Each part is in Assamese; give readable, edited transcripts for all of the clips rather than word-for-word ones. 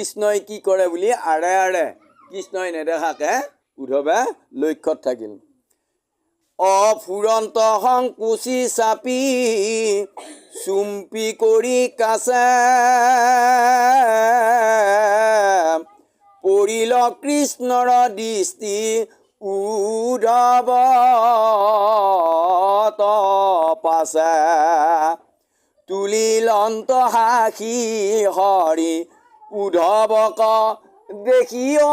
কৃষ্ণই কি কৰে বুলি আৰে আৰে কৃষ্ণই নেদেখাকে উদ্ধৱে লক্ষ্যত থাকিল। অফুৰন্ত সংকুচি চাপি চুম্পি কৰি কাছে পৰিল কৃষ্ণৰ দৃষ্টি উদ্ধৱ পাছে তুলিল অন্তহাসি হৰি উদ্ধৱক দেখি ঐ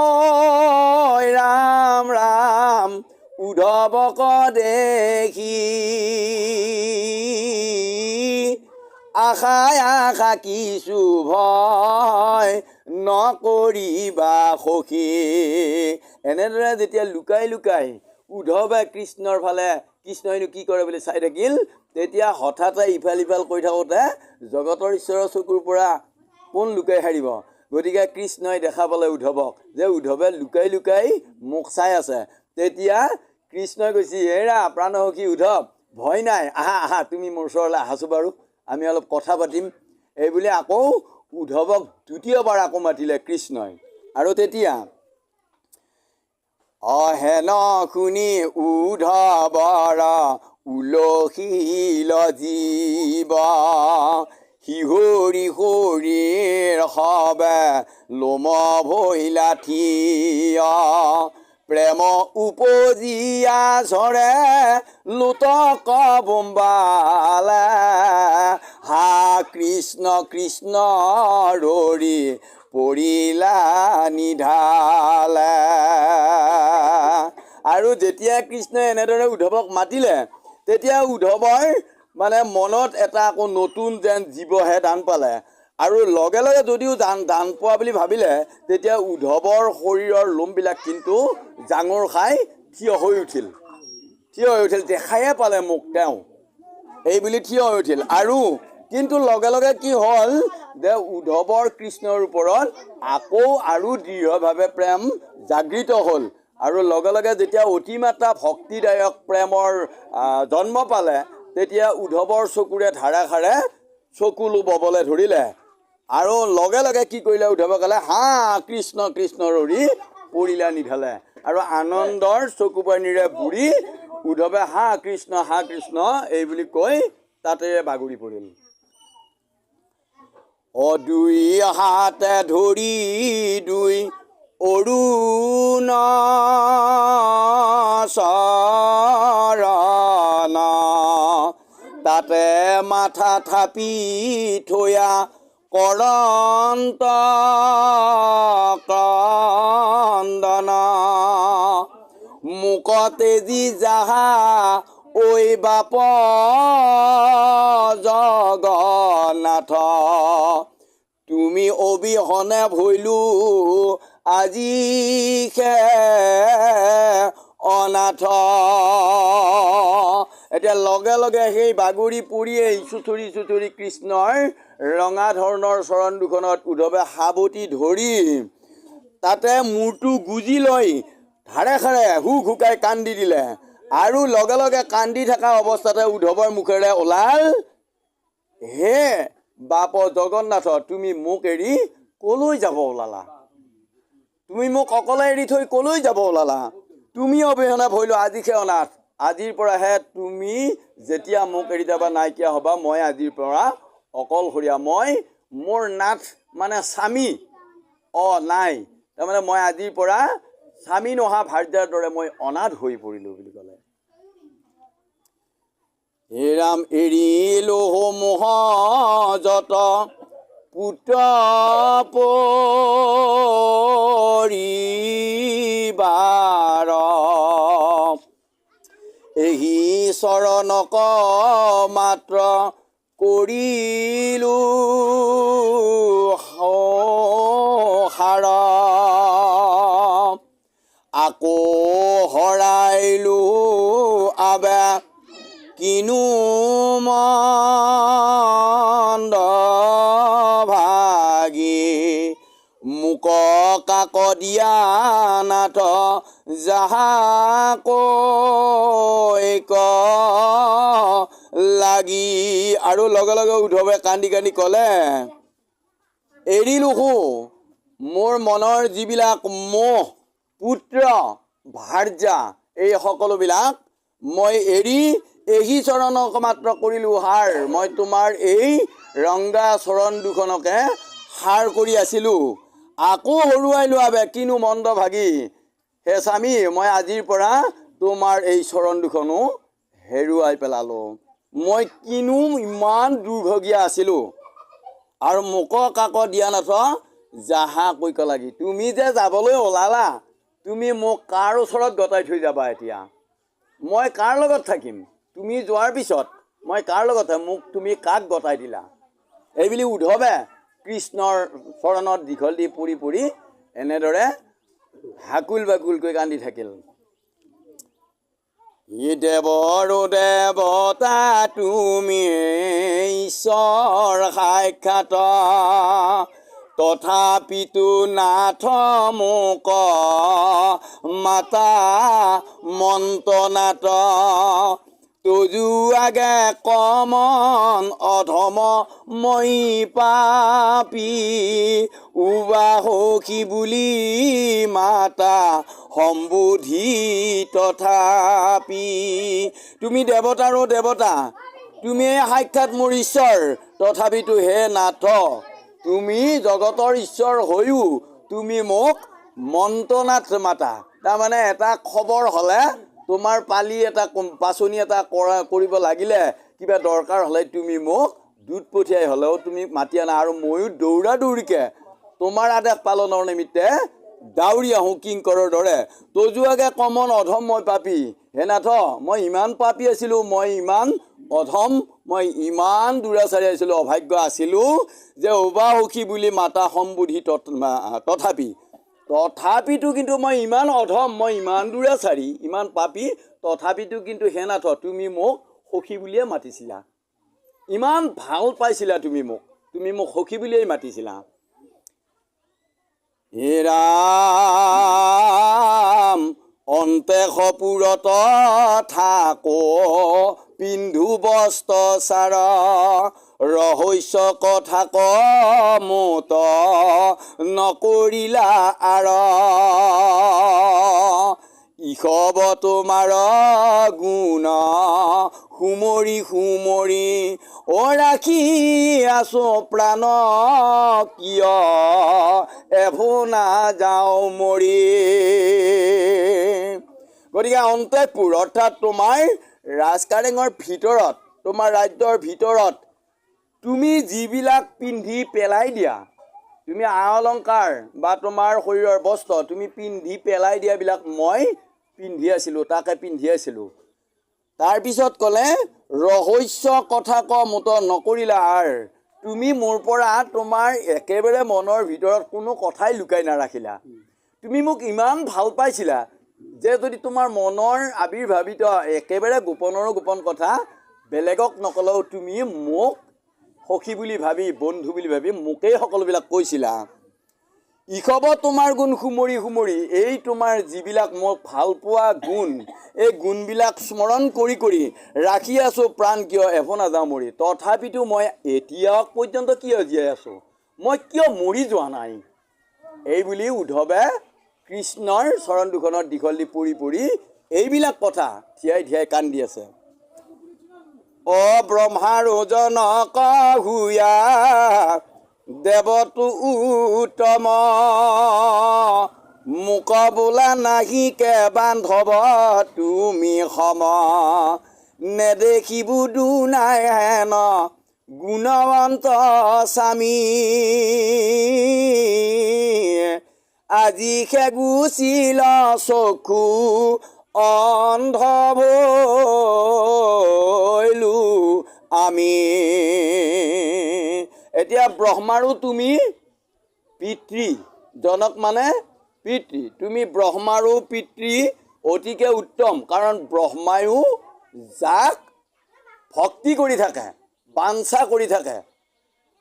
ৰাম ৰাম উদ্ধৱক দেখি আশাই আশা কিছু ভয় নকৰিবা সখী। এনেদৰে যেতিয়া লুকাই লুকাই উদ্ধৱে কৃষ্ণৰ ফালে কৃষ্ণইনো কি কৰে বুলি চাই থাকিল, তেতিয়া হঠাতে ইফাল ইফাল কৰি থাকোঁতে জগতৰ ঈশ্বৰৰ চকুৰ পৰা কোন লুকাই হাৰিব। গতিকে কৃষ্ণই দেখা পালে উদ্ধৱক যে উদ্ধৱে লুকাই লুকাই মোক চাই আছে। তেতিয়া কৃষ্ণই কৈছে, হেৰা প্ৰাণসখী উদ্ধৱ, ভয় নাই, আহা আহা তুমি মোৰ ওচৰলৈ আহাচোন বাৰু, আমি অলপ কথা পাতিম। এইবুলি আকৌ উদ্ধৱক দ্বিতীয়বাৰ আকৌ মাতিলে কৃষ্ণই। আৰু তেতিয়া অহেন শুনি উদ্ধৱৰ উলসিল জীৱ শিহৰি হৰিৰ সবে লোম ভৈলা থিয় প্ৰেম উপজিয়া ঝৰে লোতক বোম্বালে হা কৃষ্ণ কৃষ্ণ ৰৰি পৰিলা নিধালে। আৰু যেতিয়া কৃষ্ণই এনেদৰে উদ্ধৱক মাতিলে, তেতিয়া উদ্ধৱৰ মানে মনত এটা আকৌ নতুন যেন জীৱহে দান পালে। আৰু লগে লগে যদিও দান পোৱা বুলি ভাবিলে, তেতিয়া উদ্ধৱৰ শৰীৰৰ লোমবিলাক কিন্তু জাঙুৰ খাই থিয় হৈ উঠিল। দেখায়ে পালে মোক তেওঁ, এইবুলি থিয় হৈ উঠিল। আৰু কিন্তু লগে লগে কি হ'ল যে উদ্ধৱৰ কৃষ্ণৰ ওপৰত আকৌ আৰু দৃঢ়ভাৱে প্ৰেম জাগৃত হ'ল। আৰু লগে লগে যেতিয়া অতিমাত্ৰা ভক্তিদায়ক প্ৰেমৰ জন্ম পালে, তেতিয়া উদ্ধৱৰ চকুৰে ধাৰাসাৰে চকুলো ববলৈ ধৰিলে। আৰু লগে লগে কি কৰিলে উদ্ধৱে ক'লে, হা কৃষ্ণ কৃষ্ণ ৰৰি পৰিলা নিধালে। আৰু আনন্দৰ চকু পানীৰে বুৰি উদ্ধৱে হা কৃষ্ণ এই বুলি কৈ তাতে বাগৰি পৰিল। দুই হাতে ধৰি দুই অৰুণ চৰণ তাতে মাথা থাপি থৈয়া কৰন্ত ক্ৰন্দন মুকতে যি যাহা ঐ বাপ জগন্নাথ তুমি অবিহনে ভৈলো আজি খে অনাথ। এতিয়া লগে লগে সেই বাগৰি পৰিয়েই চুচৰি চুচৰি কৃষ্ণৰ ৰঙা ধৰণৰ চৰণ দুখনত উদ্ধৱে সাৱটি ধৰি তাতে মূৰটো গুজি লৈ ধাৰে সাৰে হুক হুকাই কান্দি দিলে। আৰু লগে লগে কান্দি থকা অৱস্থাতে উদ্ধৱৰ মুখেৰে ওলাল, হে বাপ জগন্নাথ তুমি মোক এৰি কলৈ যাব ওলালা? তুমি মোক অকলে এৰি থৈ কলৈ যাব ওলালা? তুমি অবিহনে ভৈলো আজিহে অনাথ। আজিৰ পৰাহে তুমি যেতিয়া মোক এৰি যাবা নাইকিয়া হ'বা, মই আজিৰ পৰা অকলশৰীয়া। মই মোৰ নাথ মানে স্বামী নাই, তাৰমানে মই আজিৰ পৰা স্বামী নহা ভাৰ্যাৰ দৰে মই অনাথ হৈ পৰিলোঁ বুলি ক'লে। হে ৰাম এৰিলো মোহ যত পুত্ৰ পৰিবাৰ এহি চৰণক মাত্ৰ কৰিলো সাৰ আকৌ হৰাইলো আবে কিনো মন্দ ভাগি মুক কাক দিয়া নাথ যাহা কৈ লাগি। আৰু লগে লগে উদ্ধৱে কান্দি কান্দি ক'লে, এৰিলো মোৰ মনৰ যিবিলাক মোহ পুত্ৰ ভাৰ্যা এই সকলোবিলাক মই এৰি এহি চৰণক মাত্ৰ কৰিলোঁ সাৰ। মই তোমাৰ এই ৰংগা চৰণ দুখনকে সাৰ কৰি আছিলোঁ, আকৌ হৰুৱাই লোৱাবে কিনো মন্দ ভাগি। হে স্বামী, মই আজিৰ পৰা তোমাৰ এই চৰণ দুখনো হেৰুৱাই পেলালোঁ। মই কিনো ইমান দুৰ্ভগীয়া আছিলোঁ। আৰু মোক কাকো দিয়া নাথ যাহা কৈক লাগি। তুমি যে যাবলৈ ওলালা, তুমি মোক কাৰ ওচৰত গতাই থৈ যাবা এতিয়া? মই কাৰ লগত থাকিম? তুমি যোৱাৰ পিছত মই কাৰ লগত মোক তুমি কাক গতাই দিলা? এইবুলি উদ্ধৱে কৃষ্ণৰ চৰণত দীঘল দি পৰি পৰি এনেদৰে হাকুল বাকুলকৈ কান্দি থাকিল। ই দেৱৰো দেৱতা তুমি ঈশ্বৰ সাক্ষাৎ, তথাপিতো নাথ মোক মাতা মন্ত্ৰনাথ। তজু আগে কমন অধম মই পাপী, উবাহসী বুলি মাতা সম্বোধি তথাপি। তুমি দেৱতাৰো দেৱতা, তুমি সাক্ষাৎ মোৰ ঈশ্বৰ, তথাপিতো হে নাথ তুমি জগতৰ ঈশ্বৰ হৈও তুমি মোক মন্ত্ৰনাথ মাতা। তাৰমানে এটা খবৰ হ'লে, তোমাৰ পালি এটা পাচনি এটা কৰিব লাগিলে, কিবা দৰকাৰ হ'লে তুমি মোক দূত পঠিয়াই হ'লেও তুমি মাতি আনা, আৰু ময়ো দৌৰা দৌৰিকৈ তোমাৰ আদেশ পালনৰ নিমিত্তে দাউৰি আহোঁ কিংকৰৰ দৰে। তজুৱাগে কমন অধম মই পাপী। হে নাথ, মই ইমান পাপী আছিলোঁ, মই ইমান অধম, মই ইমান দুৰাচাৰী আছিলোঁ, অভাগ্য আছিলোঁ যে উবাহসী বুলি মাতা সম্বোধি তথাপিতো কিন্তু মই ইমান অধম, মই ইমান দুৰাচাৰী, ইমান পাপী, তথাপিতো কিন্তু হে নাথ তুমি মোক সখী বুলিয়ে মাতিছিলা। ইমান ভাল পাইছিলা তুমি মোক সখী বুলিয়েই মাতিছিলা। হে ৰাম, অন্তে সপুৰত থাকো পিন্ধু বস্ত্ৰ চাৰ, ৰহস্য কথা কমোত নকৰিলা আৰ। ইষব তোমাৰ গুণ সুমৰি সুমৰি, অ ৰাখি আছো প্ৰাণ কিয় এভোনা যাওঁ মৰি। গতিকে অন্তঃপুৰ অৰ্থাৎ তোমাৰ ৰাজকাৰেঙৰ ভিতৰত, তোমাৰ ৰাজ্যৰ ভিতৰত তুমি যিবিলাক পিন্ধি পেলাই দিয়া, তুমি আ অলংকাৰ বা তোমাৰ শৰীৰৰ বস্ত্ৰ তুমি পিন্ধি পেলাই দিয়াবিলাক মই পিন্ধি আছিলোঁ, তাকে পিন্ধি আছিলোঁ। তাৰপিছত ক'লে ৰহস্য কথা কমোত নকৰিলা আৰ। তুমি মোৰ পৰা তোমাৰ একেবাৰে মনৰ ভিতৰত কোনো কথাই লুকাই নাৰাখিলা। তুমি মোক ইমান ভাল পাইছিলা যে যদি তোমাৰ মনৰ আবিৰ্ভাৱিত একেবাৰে গোপনৰো গোপন কথা বেলেগক নকলেও তুমি মোক সখী বুলি ভাবি, বন্ধু বুলি ভাবি মোকেই সকলোবিলাক কৈছিলা। ইষব তোমাৰ গুণ সুমৰি সুমৰি, এই তোমাৰ যিবিলাক মোক ভাল পোৱা গুণ, এই গুণবিলাক স্মৰণ কৰি কৰি ৰাখি আছোঁ প্ৰাণ কিয় এভোনা যাওঁ মৰি। তথাপিতো মই এতিয়াও পৰ্যন্ত কিয় জীয়াই আছোঁ, মই কিয় মৰি যোৱা নাই, এই বুলি উদ্ধৱে কৃষ্ণৰ চৰণ দুখনত দীঘল দি পৰি পৰি এইবিলাক কথা থিয়াই থিয়াই কান্দি আছে। অ ব্ৰহ্মাৰো জনক হুয়া দেৱতো উত্তম, মোক বোলা নাহিকে বান্ধৱ তুমি সম, নেদেখিব দুনাই হেন গুণৱন্ত স্বামী, আজি সে গুচিল চকু অন্ধ ভৈলো আমি। এতিয়া ব্ৰহ্মাৰো তুমি পিতৃ, জনক মানে পিতৃ, তুমি ব্ৰহ্মাৰো পিতৃ অতিকে উত্তম, কাৰণ ব্ৰহ্মায়ো যাক ভক্তি কৰি থাকে, বাঞ্ছা কৰি থাকে,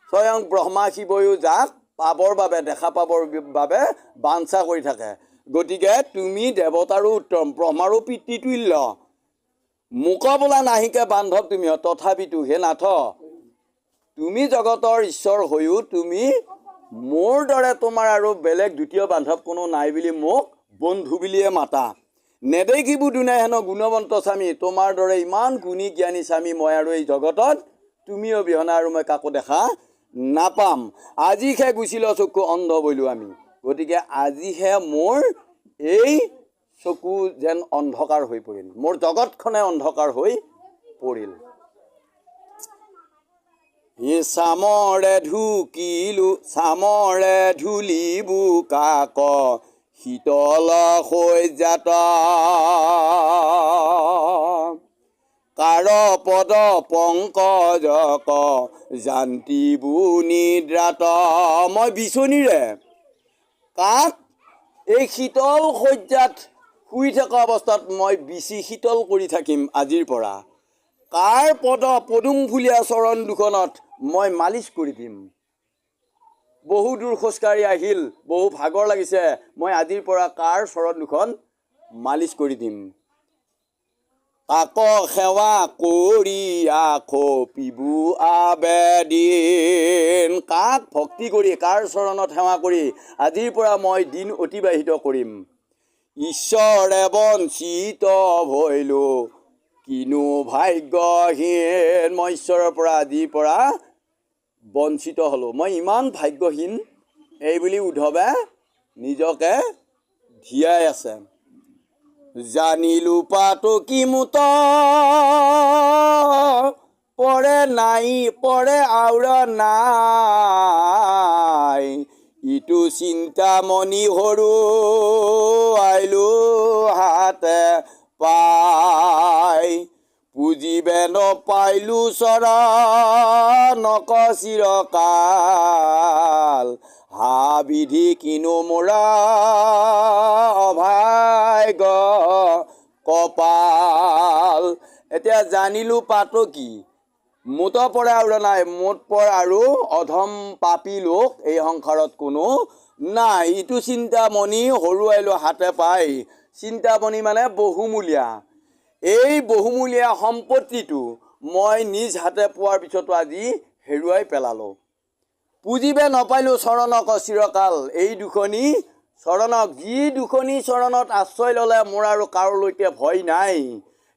স্বয়ং ব্ৰহ্মা শিৱয়ো যাক পাবৰ বাবে, দেখা পাবৰ বাবে বাঞ্ছা কৰি থাকে। গতিকে তুমি দেৱতাৰো উত্তম, ব্ৰহ্মাৰো পিতৃতুল্য, মোক বোলা নাহিকে বান্ধৱ তুমি, তথাপিতো হে নাথ তুমি জগতৰ ঈশ্বৰ হৈও তুমি মোৰ দৰে তোমাৰ আৰু বেলেগ দ্বিতীয় বান্ধৱ কোনো নাই বুলি মোক বন্ধু বুলিয়ে মাতা। নেদেখিবো দুনাই হেনো গুণৱন্ত স্বামী, তোমাৰ দৰে ইমান গুণী জ্ঞানী স্বামী মই আৰু এই জগতত তুমি অবিহনে আৰু মই কাকো দেখা নাপাম। আজিহে গুচিল চকু অন্ধ বৈলো আমি। গতিকে আজিহে মোৰ এই চকু যেন অন্ধকাৰ হৈ পৰিল, মোৰ জগতখনে অন্ধকাৰ হৈ পৰিল। চামৰে ঢুকিলো চামৰে ধূলিবু কাক শীতল হৈ যাত কাৰ পদ পংকজক জান্তিবু নিদ্ৰাত। মই বিচনীৰে কাক এই শীতল শয্যাত শুই থকা অৱস্থাত মই বিচি শীতল কৰি থাকিম আজিৰ পৰা। কাৰ পদুম ফুলীয়া চৰণ দুখনত মই মালিচ কৰি দিম। বহু দূৰ খোজকাঢ়ি আহিল, বহু ভাগৰ লাগিছে, মই আজিৰ পৰা কাৰ চৰণ দুখন মালিচ কৰি দিম। কাক সেৱা কৰি খপিবু আবেদিন, কাক ভক্তি কৰি কাৰ চৰণত সেৱা কৰি আজিৰ পৰা মই দিন অতিবাহিত কৰিম। ঈশ্বৰে বঞ্চিত ভৈলো কিনো ভাগ্যহীন, মই ঈশ্বৰৰ পৰা আজিৰ পৰা বঞ্চিত হ'লোঁ, মই ইমান ভাগ্যহীন, এইবুলি উদ্ধৱে নিজকে ধিয়াই আছে। জানিলো পাতো কি মুত পৰে নাই পৰে আউৰ নাই, ইটো চিন্তামণি সৰু আইলো হাতে পাই, পুজিবে নপাইলো চৰণক চিৰকাল, হাবিধি কিনো মোৰা অভাগ্য কপাল। এতিয়া জানিলো পাতো কি মুত পৰে আৰু নাই, মুত পৰ আৰু অধম পাপী লোক এই সংসাৰত কোনো নাই, ইটো চিন্তামণি হৰুৱাইলো হাতে পাই। চিন্তামণি মানে বহুমূলীয়া, এই বহুমূলীয়া সম্পত্তিটো মই নিজ হাতে পোৱাৰ পিছতো আজি হেৰুৱাই পেলালোঁ। পুজিবে নপাইলোঁ চৰণক চিৰকাল, এই দুখনি চৰণক, যি দুখনি চৰণত আশ্ৰয় ল'লে মোৰ আৰু কাৰোলৈকে ভয় নাই,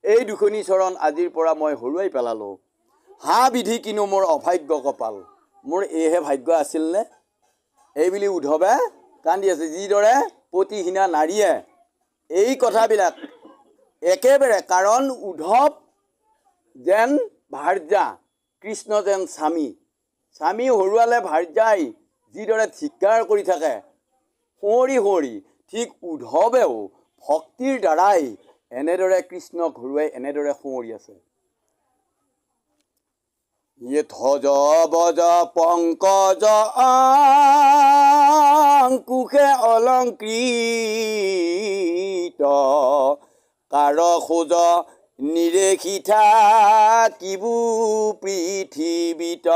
এই দুখনি চৰণ আজিৰ পৰা মই হৰুৱাই পেলালোঁ। হা বিধি কিনো মোৰ অভাগ্য কপাল, মোৰ এইহে ভাগ্য আছিলনে, এইবুলি উদ্ধৱে কান্দি আছে। যিদৰে পতিহীনা নাৰীয়ে এই কথাবিলাক একেবাৰে, কাৰণ উদ্ধৱ যেন ভাৰ্যা, কৃষ্ণ যেন স্বামী, স্বামী হৰুৱালে ভাৰ্যাই যিদৰে ধিক্কাৰ কৰি থাকে সুঁৱৰি সুঁৱৰি, ঠিক উদ্ধৱেও ভক্তিৰ দ্বাৰাই এনেদৰে কৃষ্ণক হৰুৱাই এনেদৰে সুঁৱৰি আছে। ধ্বজ বজ পংকজ আংকুশে অলংকৃত, কাৰ খোজ নিৰেখি থাকিবু পৃথিৱীত,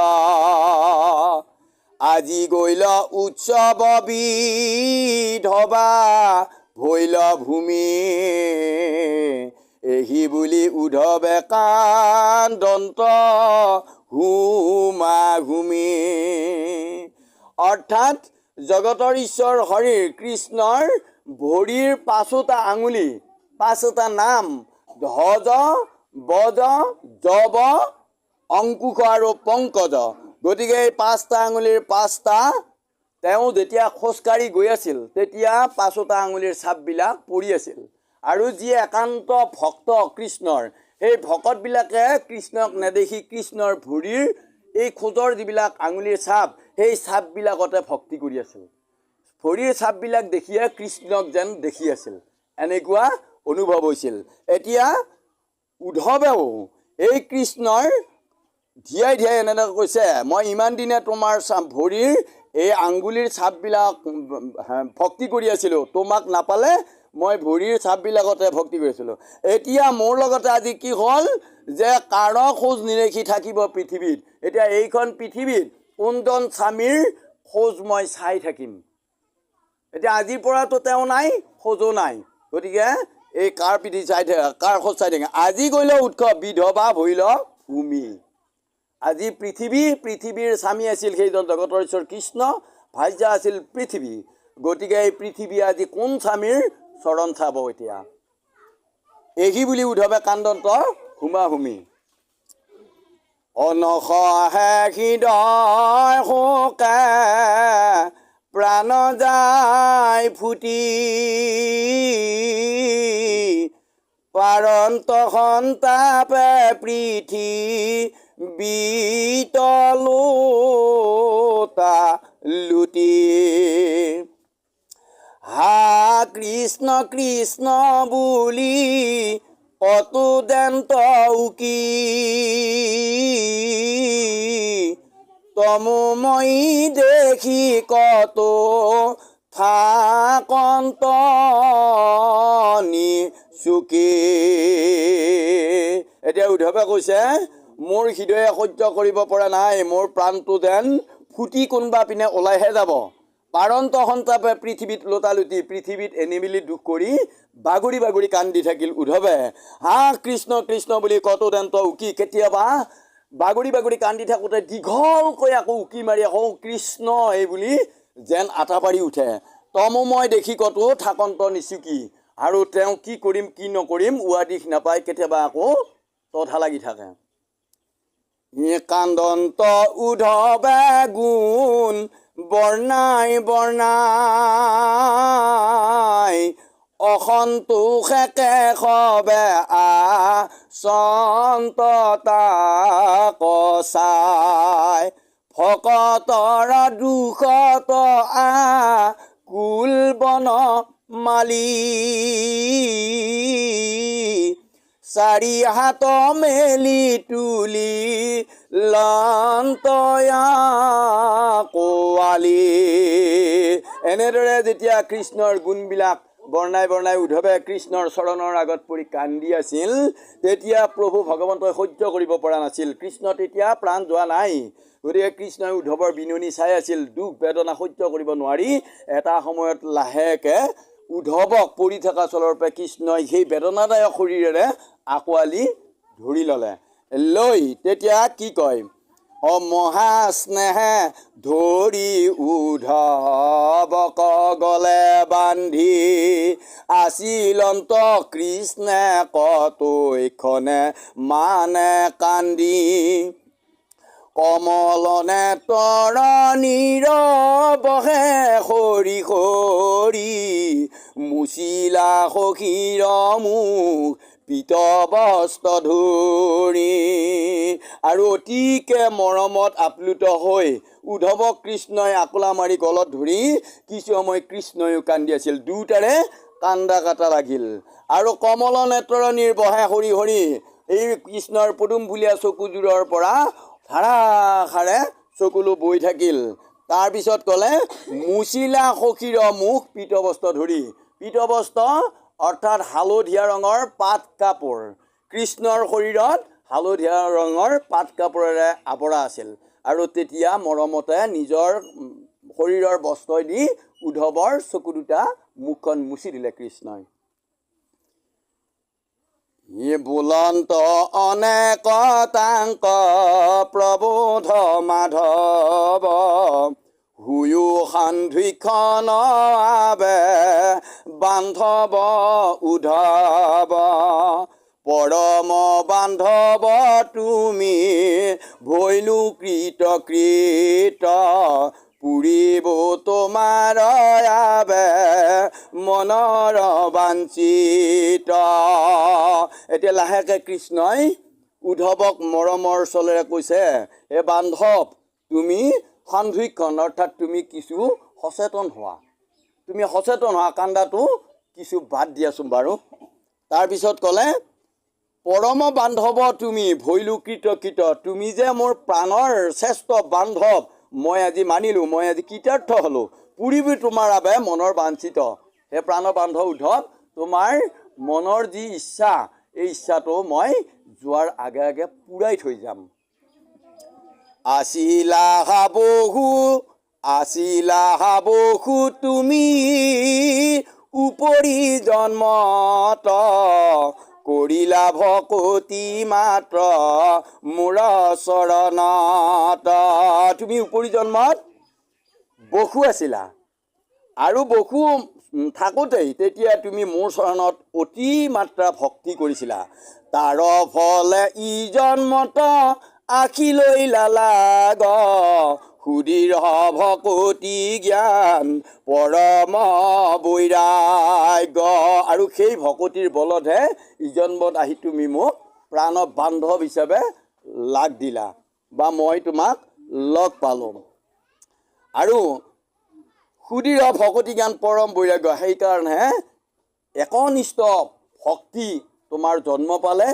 আজি গৈল উৎসৱ বিধবা ভৈল ভূমি, এহি বুলি উদ্ধৱে কান্দন্ত হুমা ঘুমি। অৰ্থাৎ জগতৰ ঈশ্বৰ হৰিৰ কৃষ্ণৰ ভৰিৰ পাঁচোটা আঙুলি, পাঁচোটা নাম ধ্বজ বজ জব অংকুশ আৰু পংকজ। গতিকে এই পাঁচটা আঙুলিৰ পাঁচটা, তেওঁ যেতিয়া খোজকাঢ়ি গৈ আছিল তেতিয়া পাঁচোটা আঙুলিৰ ছাপবিলাক পৰি আছিল, আৰু যি একান্ত ভক্ত কৃষ্ণৰ, সেই ভকতবিলাকে কৃষ্ণক নেদেখি কৃষ্ণৰ ভৰিৰ এই খোজৰ যিবিলাক আঙুলিৰ ছাপ, সেই ছাপবিলাকতে ভক্তি কৰি আছিল। ভৰিৰ ছাপবিলাক দেখিয়ে কৃষ্ণক যেন দেখি আছিল, এনেকুৱা অনুভৱ হৈছিল। এতিয়া উদ্ধৱেও এই কৃষ্ণৰ ধিয়াই ধিয়াই এনেদৰে কৈছে, মই ইমান দিনে তোমাৰ ভৰিৰ এই আঙুলিৰ ছাপবিলাক ভক্তি কৰি আছিলোঁ, তোমাক নাপালে মই ভৰিৰ ছাপবিলাকতে ভক্তি কৰিছিলোঁ। এতিয়া মোৰ লগতে আজি কি হ'ল যে কাৰ খোজ নিৰেখি থাকিব পৃথিৱীত, এতিয়া এইখন পৃথিৱীত কোনজন স্বামীৰ খোজ মই চাই থাকিম। এতিয়া আজিৰ পৰাতো তেওঁ নাই, খোজো নাই, গতিকে এই কাৰ পিঠি চাই থাকে, কাৰ খোজ চাই থাকে। আজি গ'ল উৎসৱ বিধৱা ভৈল ভূমি, আজি পৃথিৱীৰ স্বামী আছিল সেইজন জগতৰ ঈশ্বৰ কৃষ্ণ, ভাজ্যা আছিল পৃথিৱী। গতিকে এই পৃথিৱী আজি কোন স্বামীৰ চৰণ চাব এতিয়া? এই বুলি উদ্ধৱে কান্দন্ত হুমাহুমি। অনসহে হৃদয় শোকে প্ৰাণ যায় ফুটি, পাৰন্ত সন্তাপে পৃথিৱীত লোটা লুটি। হা কৃষ্ণ কৃষ্ণ বুলি কতো দেন্ত উকি, তমোময়ী দেখি কতো থাকন্ত নিচুকি। এতিয়া উদ্ধৱে কৈছে, মোৰ হৃদয়ে সহ্য কৰিব পৰা নাই, মোৰ প্ৰাণটো যেন ফুটি কোনোবা পিনে ওলাইহে যাব। পাৰন্ত সন্তাপে পৃথিৱীত লোটালুটি, পৃথিৱীত এনিমিলি দুখ কৰি বাগৰি বাগৰি কান্দি থাকিল উদ্ধৱে। হা কৃষ্ণ কৃষ্ণ বুলি কতো দেন্ত উকি, কেতিয়াবা বাগৰি বাগৰি কান্দি থাকোঁতে দীঘলকৈ আকৌ উকি মাৰি আকৌ কৃষ্ণ এই বুলি যেন আটা পাৰি উঠে। তমোময় দেখি কতো থাকন্ত নিচুকি, আৰু তেওঁ কি কৰিম কি নকৰিম উৱা দিশ নাপায়, কেতিয়াবা আকৌ তধা লাগি থাকে। কান্দন্ত উদ্ধৱে গুণ বৰ্ণাই বৰ্ণাই, অসন্তোষে কেশৱে আচন্ততা কচাই। ভকতৰ দুখত কুল বন মালি, চাৰি হাত মেলি তুলি লন্তয়া কোৱালি। এনেদৰে যেতিয়া কৃষ্ণৰ গুণবিলাক বৰ্ণাই বৰ্ণাই উদ্ধৱে কৃষ্ণৰ চৰণৰ আগত পৰি কান্দি আছিল, তেতিয়া প্ৰভু ভগৱন্তই সহ্য কৰিব পৰা নাছিল। কৃষ্ণ তেতিয়া প্ৰাণ যোৱা নাই। গতিকে কৃষ্ণই উদ্ধৱৰ বিননি চাই আছিল, দুখ বেদনা সহ্য কৰিব নোৱাৰি এটা সময়ত লাহেকৈ উদ্ধৱক পৰি থকা চলৰ পৰা কৃষ্ণই সেই বেদনাদায়ক শৰীৰেৰে আঁকোৱালি ধৰি ল'লে। লৈ তেতিয়া কি কয়, মহা স্নেহে ধৰি উদ্ধৱক গলে বান্ধি, আছিলন্ত কৃষ্ণে কতৈক্ষণে মানে কান্দি। কমল নেতৰ নীৰৱহে সৰি সৰি, মুচিলা সখীৰ মুখ পীত বস্ত্ৰ ধৰি। আৰু অতিকে মৰমত আপ্লুত হৈ উদ্ধৱক কৃষ্ণই আকোলা মাৰি গলত ধৰি কিছু সময় কৃষ্ণয়ো কান্দি আছিল। দুয়োটাৰে কান্দা কাটা লাগিল। আৰু কমল নেত্ৰৰ নিৰ্বহে সৰি সৰি এই কৃষ্ণৰ পদুম ফুলীয়া চকুযোৰৰ পৰা ধাৰাসাৰে চকুলো বৈ থাকিল। তাৰপিছত ক'লে, মুচিলা সখীৰ মুখ পীতবস্ত্ৰ ধৰি। পীতবস্ত্ৰ অৰ্থাৎ হালধীয়া ৰঙৰ পাট কাপোৰ। কৃষ্ণৰ শৰীৰত হালধীয়া ৰঙৰ পাট কাপোৰেৰে আৱৰা আছিল। আৰু তেতিয়া মৰমতে নিজৰ শৰীৰৰ বস্ত্ৰ দি উদ্ধৱৰ চকু দুটা মুখখন মুচি দিলে কৃষ্ণই। বুলন্ত অনেক তাংক প্ৰবোধ মাধৱ, হুয়ো সান্ধ্বীক্ষণ আবে বান্ধৱ উদ্ধৱ। পৰম বান্ধৱ তুমি ভৈলো কৃত কৃত, পুৰিব তোমাৰ আবে মনৰ বাঞ্ছিত। এতিয়া লাহেকৈ কৃষ্ণই উদ্ধৱক মৰমৰ চলেৰে কৈছে, হে বান্ধৱ, তুমি সান্ধ্বীক্ষণ অৰ্থাৎ তুমি কিছু সচেতন হোৱা, তুমি সচেতন হোৱা, কান্দাটো কিছু বাদ দিয়াচোন বাৰু। তাৰপিছত ক'লে, পৰম বান্ধৱ তুমি ভৈলো কৃত কৃত, তুমি যে মোৰ প্ৰাণৰ শ্ৰেষ্ঠ বান্ধৱ, মই আজি মানিলোঁ, মই আজি কৃতাৰ্থ হ'লোঁ। পুৰিবি তোমাৰ বাবে মনৰ বাঞ্ছিত। হে প্ৰাণ বান্ধৱ উদ্ধৱ, তোমাৰ মনৰ যি ইচ্ছা, এই ইচ্ছাটো মই যোৱাৰ আগে আগে পূৰাই থৈ যাম। আছিলা বহু তুমি উপৰি জন্মত, কৰিলা ভকতি মাত্ৰ মোৰ চৰণত। তুমি উপৰি জন্মত বসু আছিলা আৰু বসু থাকোঁতেই তেতিয়া তুমি মোৰ চৰণত অতি মাত্ৰা ভক্তি কৰিছিলা। তাৰ ফলে ই জন্মত আখি লৈ লালাগ সুধীৰ ভকতি জ্ঞান পৰম বৈৰাগ্য। আৰু সেই ভকতিৰ বলতহে ই জন্মত আহি তুমি মোক প্ৰাণ বান্ধৱ হিচাপে লাগ দিলা বা মই তোমাক লগ পালোঁ। আৰু সুধীৰ ভকতি জ্ঞান পৰম বৈৰাগ্য, সেইকাৰণেহে একনিষ্ঠ ভক্তি তোমাৰ জন্ম পালে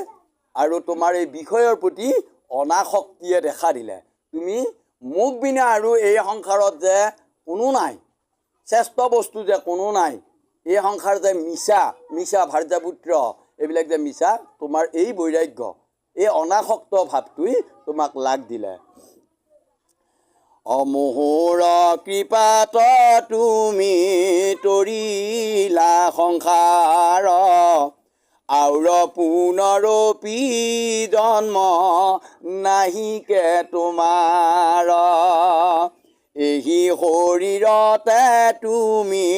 আৰু তোমাৰ এই বিষয়ৰ প্ৰতি অনাসক্তিয়ে দেখা দিলে। তুমি মোক বিনা আৰু এই সংসাৰত যে কোনো নাই, শ্ৰেষ্ঠ বস্তু যে কোনো নাই, এই সংসাৰ যে মিছা মিছা ভাৰ্যাপুত্ৰ এইবিলাক যে মিছা, তোমাৰ এই বৈৰাগ্য এই অনাসক্ত ভাৱটোৱে তোমাক লাগ দিলে। অমোহৰ কৃপাত তুমি তৰিলা সংসাৰ আউৰ পুনৰপি জন্ম নাহিকে তোমাৰ। এহি শৰীৰতে তুমি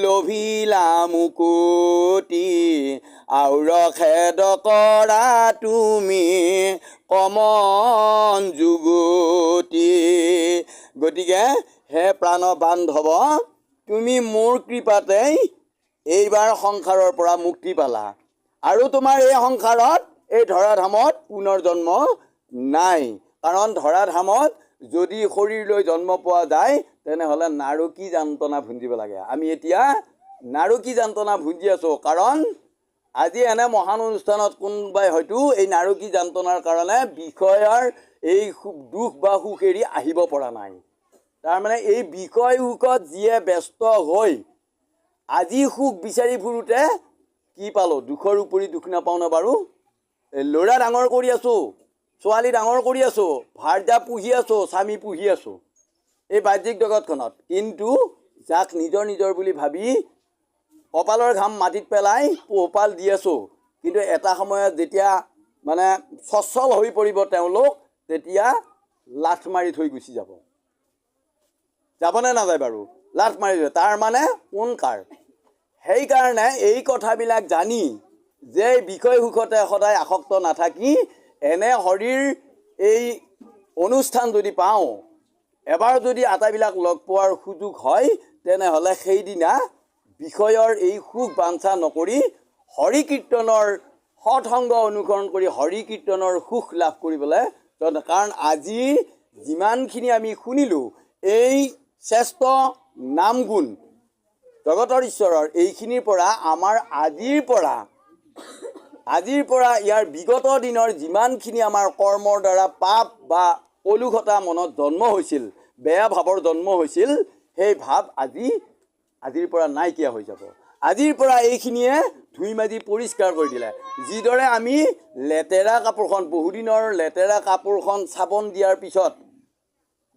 লভিলা মুকুতি আউৰ খেদ কৰা তুমি কমন যুগতি। গতিকে হে প্ৰাণ বান্ধৱ, তুমি মোৰ কৃপাতেই এইবাৰ সংসাৰৰ পৰা মুক্তি পালা আৰু তোমাৰ এই সংসাৰত এই ধৰাধামত পুনৰ জন্ম নাই। কাৰণ ধৰাধামত যদি শৰীৰ লৈ জন্ম পোৱা যায় তেনেহ'লে নাৰকী যান্ত্ৰণা ভুঞ্জিব লাগে। আমি এতিয়া নাৰকী যান্ত্ৰণা ভুঞ্জি আছোঁ। কাৰণ আজি এনে মহান অনুষ্ঠানত কোনোবাই হয়তো এই নাৰকী যান্ত্ৰণাৰ কাৰণে বিষয়ৰ এই দুখ বা সুখ এৰি আহিব পৰা নাই। তাৰমানে এই বিষয় সুখত যিয়ে ব্যস্ত হৈ আজি সুখ বিচাৰি ফুৰোঁতে কি পালোঁ? দুখৰ উপৰি দুখ নাপাওঁ নে বাৰু? ল'ৰা ডাঙৰ কৰি আছোঁ, ছোৱালী ডাঙৰ কৰি আছোঁ, ভাৰ্যা পুহি আছোঁ, স্বামী পুহি আছোঁ এই বাহ্যিক জগতখনত, কিন্তু যাক নিজৰ নিজৰ বুলি ভাবি কপালৰ ঘাম মাটিত পেলাই পোহপাল দি আছোঁ, কিন্তু এটা সময়ত যেতিয়া মানে সচ্ছল হৈ পৰিব তেওঁলোক, তেতিয়া লাঠ মাৰি থৈ গুচি যাব। যাবনে নাযায় বাৰু? লাঠ মাৰি থৈ। তাৰ মানে কোন কাৰ? সেইকাৰণে এই কথাবিলাক জানি যে বিষয় সুখতে সদায় আসক্ত নাথাকি এনে শৰীৰ এই অনুষ্ঠান যদি পাওঁ, এবাৰ যদি আটাইবিলাক লগ পোৱাৰ সুযোগ হয়, তেনেহ'লে সেইদিনা বিষয়ৰ এই সুখ বাঞ্ছা নকৰি হৰি কীৰ্তনৰ সৎসংগ অনুসৰণ কৰি হৰি কীৰ্তনৰ সুখ লাভ কৰিবলৈ। কাৰণ আজি যিমানখিনি আমি শুনিলোঁ এই শ্ৰেষ্ঠ নাম গুণ জগতৰ ঈশ্বৰৰ, এইখিনিৰ পৰা আমাৰ আজিৰ পৰা ইয়াৰ বিগত দিনৰ যিমানখিনি আমাৰ কৰ্মৰ দ্বাৰা পাপ বা কলুষতা মনত জন্ম হৈছিল, বেয়া ভাৱৰ জন্ম হৈছিল, সেই ভাৱ আজিৰ পৰা নাইকিয়া হৈ যাব। আজিৰ পৰা এইখিনিয়ে ধুই মাজি পৰিষ্কাৰ কৰি দিলে। যিদৰে আমি লেতেৰা কাপোৰখন, বহুদিনৰ লেতেৰা কাপোৰখন চাবোন দিয়াৰ পিছত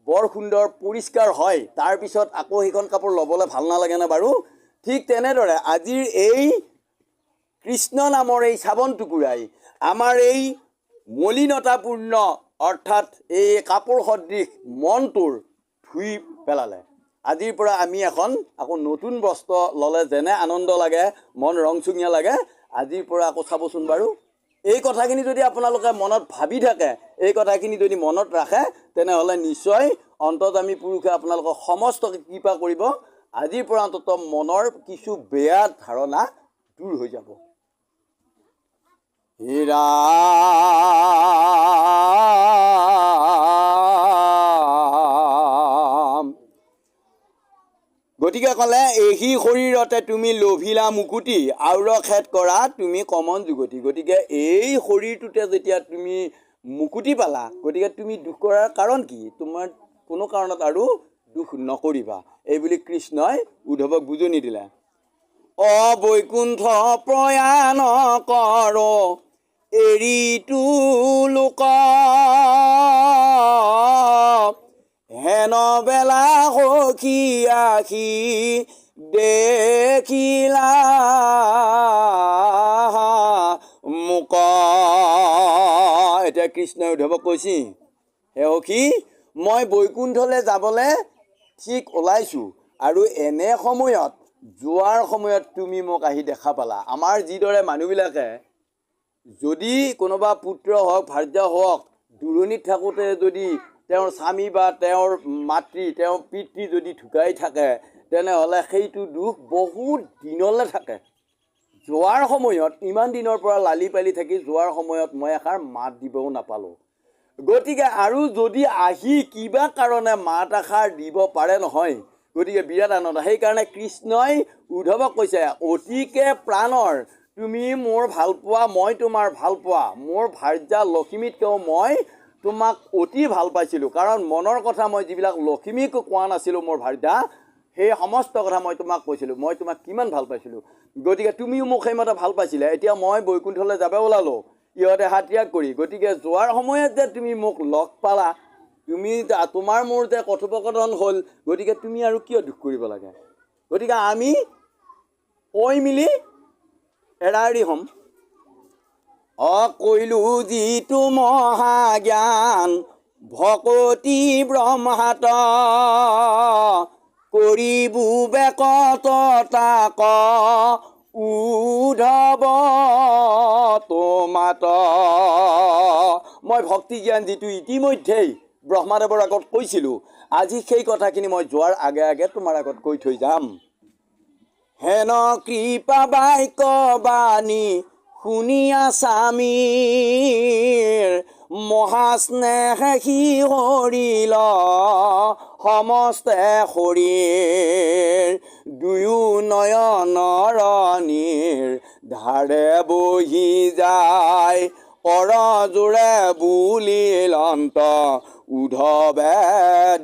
বৰ সুন্দৰ পৰিষ্কাৰ হয়, তাৰপিছত আকৌ সেইখন কাপোৰ ল'বলৈ ভাল নালাগেনে বাৰু? ঠিক তেনেদৰে আজিৰ এই কৃষ্ণ নামৰ এই চাবোন টুকুৰাই আমাৰ এই মলিনতাপূৰ্ণ অৰ্থাৎ এই কাপোৰ সদৃশ মনটোৰ ধুই পেলালে। আজিৰ পৰা আমি এখন আকৌ নতুন বস্ত্ৰ ল'লে যেনে আনন্দ লাগে, মন ৰংচঙীয়া লাগে, আজিৰ পৰা আকৌ চাবচোন বাৰু। এই কথাখিনি যদি আপোনালোকে মনত ভাবি থাকে, এই কথাখিনি যদি মনত ৰাখে, তেনেহ'লে নিশ্চয় অন্তৰ্যামী পুৰুষে আপোনালোকক সমস্ত কৃপা কৰিব। আজিৰ পৰা অন্ততঃ মনৰ কিছু বেয়া ধাৰণা দূৰ হৈ যাব। গতিকে ক'লে এহি শৰীৰতে তুমি লভিলা মুকুতি আউৰ খেদ কৰা তুমি কমন যুগতি। গতিকে এই শৰীৰটোতে যেতিয়া তুমি মুকুতি পালা, গতিকে তুমি দুখ কৰাৰ কাৰণ কি? তোমাৰ কোনো কাৰণত আৰু দুখ নকৰিবা, এইবুলি কৃষ্ণই উদ্ধৱক বুজনি দিলে। অবৈকুণ্ঠ প্ৰয়াণ কৰ এৰিটো লোক হেন বেলা সখী আখি দেখিলা মোক। এতিয়া কৃষ্ণই উদ্ধৱক কৈছি, হে সখী, মই বৈকুণ্ঠলৈ যাবলৈ ঠিক ওলাইছোঁ আৰু এনে সময়ত যোৱাৰ সময়ত তুমি মোক আহি দেখা পালা। আমাৰ যিদৰে মানুহবিলাকে যদি কোনোবা পুত্ৰ হওক ভাৰ্যা হওক দূৰণিত থাকোঁতে যদি তেওঁৰ স্বামী বা তেওঁৰ মাতৃ তেওঁৰ পিতৃ যদি ঢুকাই থাকে তেনেহ'লে সেইটো দুখ বহুত দিনলৈ থাকে। যোৱাৰ সময়ত ইমান দিনৰ পৰা লালি পালি থাকি যোৱাৰ সময়ত মই এষাৰ মাত দিবও নাপালোঁ। গতিকে আৰু যদি আহি কিবা কাৰণে মাত এষাৰ দিব পাৰে নহয়, গতিকে বিৰাট আনন্দ। সেইকাৰণে কৃষ্ণই উদ্ধৱক কৈছে অতিকে প্ৰাণৰ তুমি মোৰ ভালপোৱা, মই তোমাৰ ভালপোৱা, মোৰ ভাৰ্যা লক্ষ্মীতকৈও মই তোমাক অতি ভাল পাইছিলোঁ। কাৰণ মনৰ কথা মই যিবিলাক লক্ষ্মীক কোৱা নাছিলোঁ মোৰ ভাৰ্যা, সেই সমস্ত কথা মই তোমাক কৈছিলোঁ, মই তোমাক কিমান ভাল পাইছিলোঁ। গতিকে তুমিও মোক সেইমতে ভাল পাইছিলা। এতিয়া মই বৈকুণ্ঠলৈ যাব ওলালোঁ ইহঁতে হাত ত্যাগ কৰি। গতিকে যোৱাৰ সময়ত যে তুমি মোক লগ পালা, তুমি তোমাৰ মোৰ যে কথোপকথন হ'ল, গতিকে তুমি আৰু কিয় দুখ কৰিব লাগে? গতিকে আমি কৈ মিলি এৰা এৰি হ'ম। কৈলোঁ যিটো মহাজ্ঞান ভকতি ব্ৰহ্মাত কৰিবু বেকত তাক উদ্ধৱ তোমাত। মই ভক্তি জ্ঞান যিটো ইতিমধ্যেই ব্ৰহ্মাদেৱৰ আগত কৈছিলোঁ, আজি সেই কথাখিনি মই যোৱাৰ আগে আগে তোমাৰ আগত কৈ থৈ যাম। হেন কৃপা বাক্য বাণী শুনিয়া স্বামীৰ মহাস্নেহে সি হৰিল সমস্তে শৰীৰ দুয়ো নয়নৰ নীৰ ধাৰে বহি যায় কৰজোৰে বুলিল অন্ত উদ্ধৱে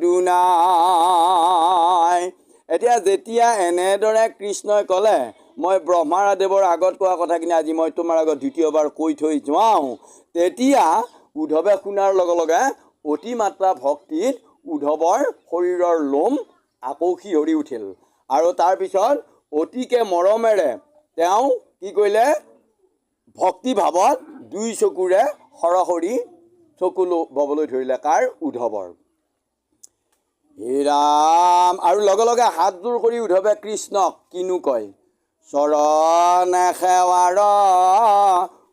দুনাই। এতিয়া যেতিয়া এনেদৰে কৃষ্ণই ক'লে মই ব্ৰহ্মাদেৱৰ আগত কোৱা কথাখিনি আজি মই তোমাৰ আগত দ্বিতীয়বাৰ কৈ থৈ যাওঁ, তেতিয়া উদ্ধৱে শুনাৰ লগে লগে অতিমাত্ৰা ভক্তিত উদ্ধৱৰ শৰীৰৰ লোম আকৌ শিহৰি উঠিল। আৰু তাৰপিছত অতিকে মৰমেৰে তেওঁ কি কৰিলে, ভক্তিভাৱত দুই চকুৰে সৰসৰি চকু ববলৈ ধৰিলে। কাৰ? উদ্ধৱৰ। হে ৰাম। আৰু লগে লগে হাতযোৰ কৰি উদ্ধৱে কৃষ্ণক কিনো কয়, চৰণে সেৱাৰ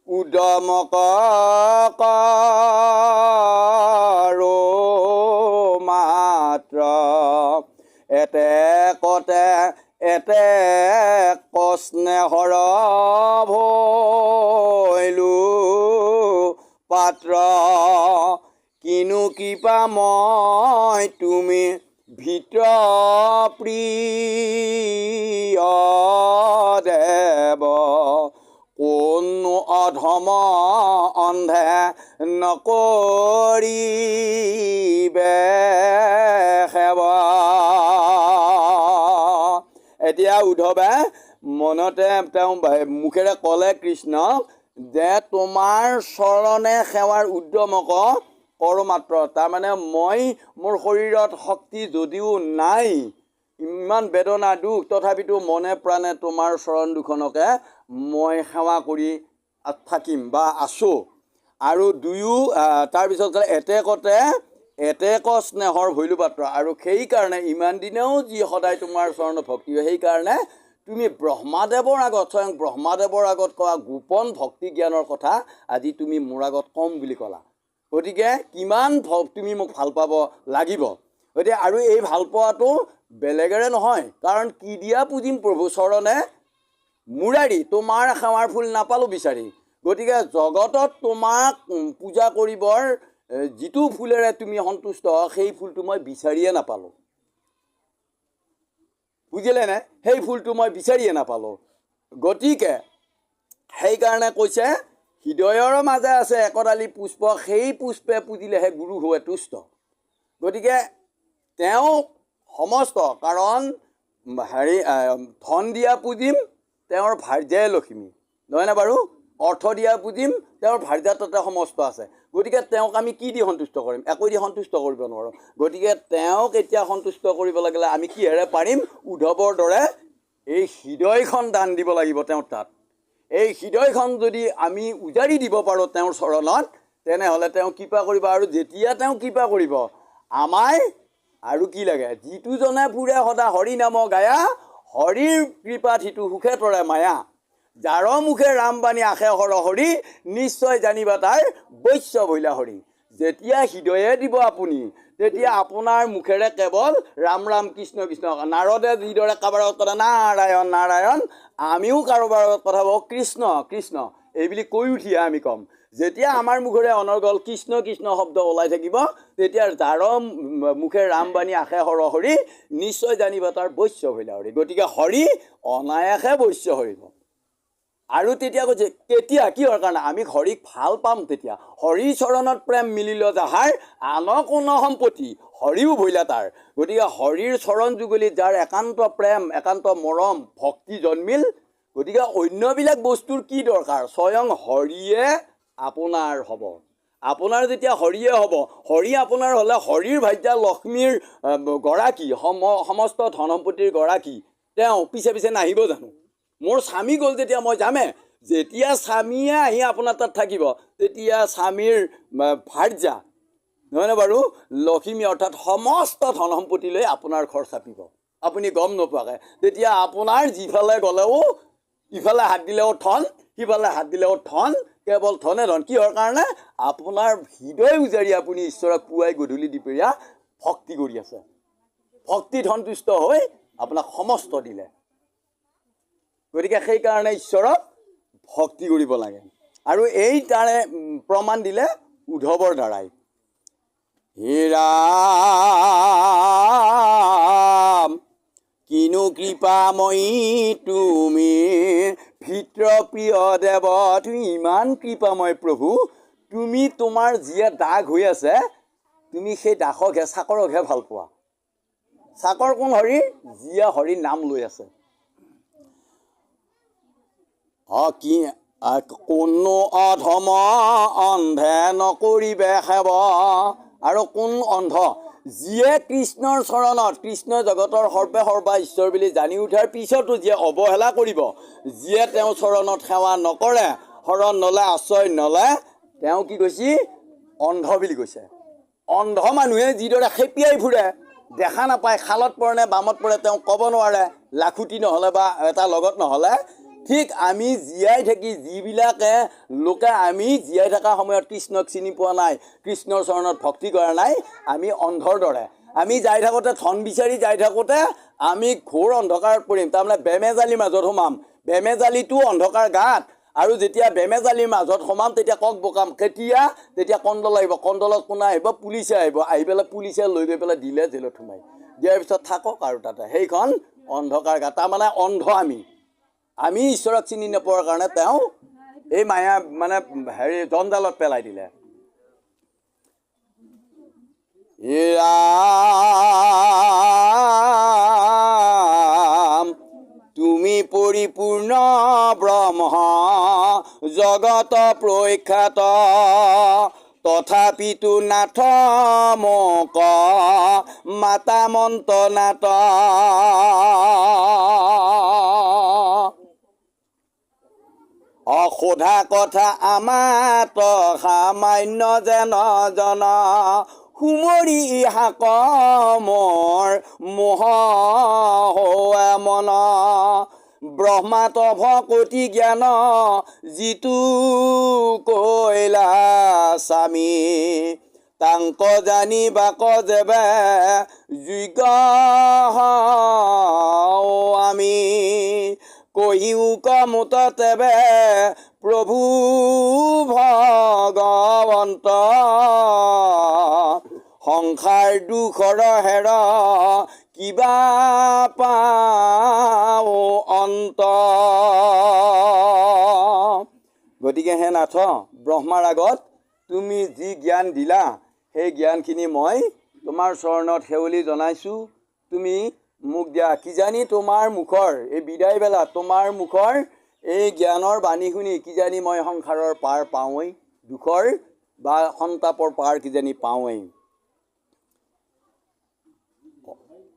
উদ্যমক কৰো মাত্ৰ এতেকতে এতেক স্নেহৰ ভৈলো পাত্ৰ কিনো কৃপা মই তুমি ভিত্ৰ প্ৰিয় দেৱ কোনো অধম অন্ধে নকৰিবে সেৱা। এতিয়া উদ্ধৱে মনতে তেওঁ মুখেৰে ক'লে কৃষ্ণক যে তোমাৰ চৰণে সেৱাৰ উদ্যমক কৰোঁ মাত্ৰ। তাৰমানে মই মোৰ শৰীৰত শক্তি যদিও নাই, ইমান বেদনা দুখ, তথাপিতো মনে প্ৰাণে তোমাৰ চৰণ দুখনকে মই সেৱা কৰি থাকিম বা আছোঁ। আৰু দুয়ো তাৰপিছত এতেকতে এতেক স্নেহৰ ভৈলো পাত্ৰ। আৰু সেইকাৰণে ইমান দিনেও যি সদায় তোমাৰ চৰণত ভক্তি হয়, সেইকাৰণে তুমি ব্ৰহ্মাদেৱৰ আগত, স্বয়ং ব্ৰহ্মাদেৱৰ আগত কোৱা গোপন ভক্তি জ্ঞানৰ কথা আজি তুমি মোৰ আগত কম বুলি ক'লা। গতিকে কিমান তুমি মোক ভাল পাব লাগিব। গতিকে আৰু এই ভাল পোৱাটো বেলেগেৰে নহয়, কাৰণ কি দিয়া পুজিম প্ৰভু চৰণে মুৰাৰী, তোমাৰ সেৱাৰ ফুল নাপালোঁ বিচাৰি। গতিকে জগতত তোমাক পূজা কৰিবৰ যিটো ফুলেৰে তুমি সন্তুষ্ট সেই ফুলটো মই বিচাৰিয়ে নাপালোঁ। বুজিলেনে? সেই ফুলটো মই বিচাৰিয়ে নাপালোঁ। গতিকে সেইকাৰণে কৈছে হৃদয়ৰ মাজে আছে একডালি পুষ্প, সেই পুষ্পে পুজিলেহে গুৰু হয় তুষ্ট। গতিকে তেওঁ সমস্ত, কাৰণ ধন দিয়া পুজিম তেওঁৰ ভাৰ্যাই লক্ষ্মী, নহয়নে বাৰু? অৰ্থ দিয়া পুজিম তেওঁৰ ভাৰ্যা তাতে সমস্ত আছে। গতিকে তেওঁক আমি কি দি সন্তুষ্ট কৰিম? একো দি সন্তুষ্ট কৰিব নোৱাৰোঁ। গতিকে তেওঁক এতিয়া সন্তুষ্ট কৰিব লাগিলে আমি কিহেৰে পাৰিম? উদ্ধৱৰ দৰে এই হৃদয়খন দান দিব লাগিব তেওঁৰ তাত। এই হৃদয়খন যদি আমি উজাৰি দিব পাৰোঁ তেওঁৰ চৰণত, তেনেহ'লে তেওঁ কৃপা কৰিব। আৰু যেতিয়া তেওঁ কৃপা কৰিব আমায় আৰু কি লাগে? যিটো জনে ফুৰে সদা হৰি নাম গায়া, হৰিৰ কৃপাত সিটো সুখে তৰে মায়া। যাৰ মুখে ৰামবাণী আশে হৰ হৰি, নিশ্চয় জানিবা তাৰ বৈশ্য ভৈলা হৰি। যেতিয়া হৃদয়ে দিব আপুনি, তেতিয়া আপোনাৰ মুখেৰে কেৱল ৰাম ৰাম কৃষ্ণ কৃষ্ণ। নাৰদে যিদৰে কাৰোবাৰ লগত কথা নাৰায়ণ নাৰায়ণ, আমিও কাৰোবাৰ লগত কথা কওঁ কৃষ্ণ কৃষ্ণ এইবুলি কৈ উঠিয়ে আমি ক'ম। যেতিয়া আমাৰ মুখেৰে অনৰ্গল কৃষ্ণ কৃষ্ণ শব্দ ওলাই থাকিব, তেতিয়া যাৰ মুখে ৰামবাণী আশে হৰ হৰি, নিশ্চয় জানিব তাৰ বৈশ্য ভৈলা হৰি। গতিকে হৰি অনায়াসে বৈশ্য হৰিব। আৰু তেতিয়া কৈছে কেতিয়া, কিহৰ কাৰণে? আমি হৰিক ভাল পাম তেতিয়া। হৰিৰ চৰণত প্ৰেম মিলিল যাহাৰ, আন কোন সম্পত্তি হৰিও ভৈলা তাৰ। গতিকে হৰিৰ চৰণ যুগলিত যাৰ একান্ত প্ৰেম, একান্ত মৰম, ভক্তি জন্মিল, গতিকে অন্যবিলাক বস্তুৰ কি দৰকাৰ? স্বয়ং হৰিয়ে আপোনাৰ হ'ব। আপোনাৰ যেতিয়া হৰিয়ে হ'ব, হৰি আপোনাৰ হ'লে হৰিৰ ভাৰ্যা লক্ষ্মীৰ গৰাকী, সমস্ত ধন সম্পত্তিৰ গৰাকী তেওঁ পিছে পিছে নাহিব জানো? মোৰ স্বামী গ'ল যেতিয়া মই যামে। যেতিয়া স্বামীয়ে আহি আপোনাৰ তাত থাকিব, তেতিয়া স্বামীৰ ভাৰ্যা নহয়নে বাৰু লক্ষ্মী অৰ্থাৎ সমস্ত ধন সম্পত্তি লৈ আপোনাৰ ঘৰ চাপিব, আপুনি গম নোপোৱাকৈ। তেতিয়া আপোনাৰ যিফালে গ'লেও, ইফালে হাত দিলেও ধন, সিফালে হাত দিলেও ধন, কেৱল ধনে ধন। কিহৰ কাৰণে? আপোনাৰ হৃদয় উজাৰি আপুনি ঈশ্বৰক পুৱাই গধূলি দুপৰীয়া ভক্তি কৰি আছে। ভক্তিত সন্তুষ্ট হৈ আপোনাক সমস্ত দিলে। গতিকে সেইকাৰণে ঈশ্বৰক ভক্তি কৰিব লাগে। আৰু এই তাৰে প্ৰমাণ দিলে উদ্ধৱৰ দ্বাৰাই। হে ৰাম কিনো কৃপাময়ী তুমি, ভিত্ৰ প্ৰিয় দেৱ তুমি ইমান কৃপাময় প্ৰভু। তুমি তোমাৰ যিয়ে দাগ হৈ আছে, তুমি সেই দাসকহে, চাকৰকহে ভাল পোৱা। চাকৰ কোন? হৰি, যিয়ে হৰিৰ নাম লৈ আছে। কি কোনো অধম অন্ধে নকৰিবে সেৱ। আৰু কোন অন্ধ? যিয়ে কৃষ্ণৰ চৰণত, কৃষ্ণ জগতৰ সৰ্বে সৰ্বা ঈশ্বৰ বুলি জানি উঠাৰ পিছতো যিয়ে অৱহেলা কৰিব, যিয়ে তেওঁ চৰণত সেৱা নকৰে, শৰণ নলয়, আশ্ৰয় নলয়, তেওঁ কি কৈছে? অন্ধ বুলি কৈছে। অন্ধ মানুহে যিদৰে খেপিয়াই ফুৰে, দেখা নাপায়, খালত পৰে নে বামত পৰে তেওঁ ক'ব নোৱাৰে, লাখুটি নহ'লে বা এটা লগত নহ'লে, ঠিক আমি জীয়াই থাকি যিবিলাকে লোকে আমি জীয়াই থকা সময়ত কৃষ্ণক চিনি পোৱা নাই, কৃষ্ণৰ চৰণত ভক্তি কৰা নাই, আমি অন্ধৰ দৰে। আমি যাই থাকোঁতে, ধন বিচাৰি যাই থাকোঁতে আমি ঘোৰ অন্ধকাৰত পৰিম, তাৰমানে বেমেজালিৰ মাজত সোমাম। বেমেজালিটো অন্ধকাৰ গাত, আৰু যেতিয়া বেমেজালিৰ মাজত সোমাম তেতিয়া কক বকাম। কেতিয়া? তেতিয়া কণ্ডল আহিব, কণ্ডলত কোনে আহিব? পুলিচে আহিব, আহি পেলাই পুলিচে লৈ গৈ পেলাই দিলে জেলত সোমাই দিয়াৰ পিছত থাকক আৰু তাতে সেইখন অন্ধকাৰ গাত। তাৰমানে অন্ধ আমি ঈশ্বৰক চিনি নোপোৱাৰ কাৰণে তেওঁ এই মায়া জঞ্জালত পেলাই দিলে। ৰাম তুমি পৰিপূৰ্ণ ব্ৰহ্ম জগত প্ৰখ্যাত, তথাপিতো নাথ মোক মাতা মন্ত নাট। অসোধা কথা আমাত সামান্য যেন জন, সুমৰি হাক মোৰ মোহ হোৱা মন। ব্ৰহ্মাতভ কোটি জ্ঞান যিটো কৈলা স্বামী, তাংক জানি বাক যেবে যোগ্য আমি। কহিও কমুত তেবে প্ৰভু ভগৱন্ত, সংসাৰ দুখৰ হেৰ কিবা পাওঁ অন্ত। গতিকে হে নাথ, ব্ৰহ্মাৰ আগত তুমি যি জ্ঞান দিলা, সেই জ্ঞানখিনি মই তোমাৰ চৰণত সেৱলি জনাইছোঁ। তুমি মোক দিয়া। কিজানি তোমাৰ মুখৰ এই বিদায় বেলা, তোমাৰ মুখৰ এই জ্ঞানৰ বাণী শুনি কিজানি মই সংসাৰৰ পাৰ পাওঁৱেই, দুখৰ বা সন্তাপৰ পাৰ কিজানি পাওঁৱেই।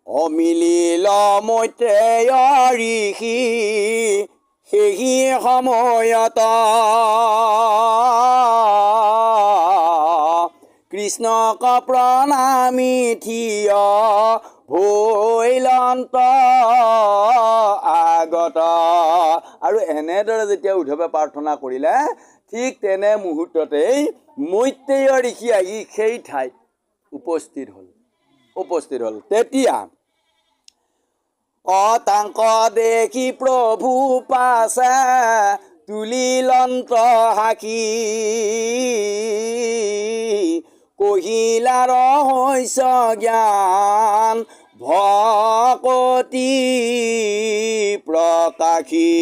অমিলিল মৈত্ৰেয় ঋষি সেই সময়ত, কৃষ্ণক প্ৰণামী থিয় ভৈলন্ত আগত। আৰু এনেদৰে যেতিয়া উদ্ধৱে প্ৰাৰ্থনা কৰিলে, ঠিক তেনে মুহূৰ্ততেই মৈত্ৰেয় ঋষি আহি সেই ঠাইত উপস্থিত হ'ল। তেতিয়া তাংক দেখি প্ৰভু পাছে তুলিলন্ত হাকি, কহিলা ৰহস্য জ্ঞান ভকতি প্ৰকাশী।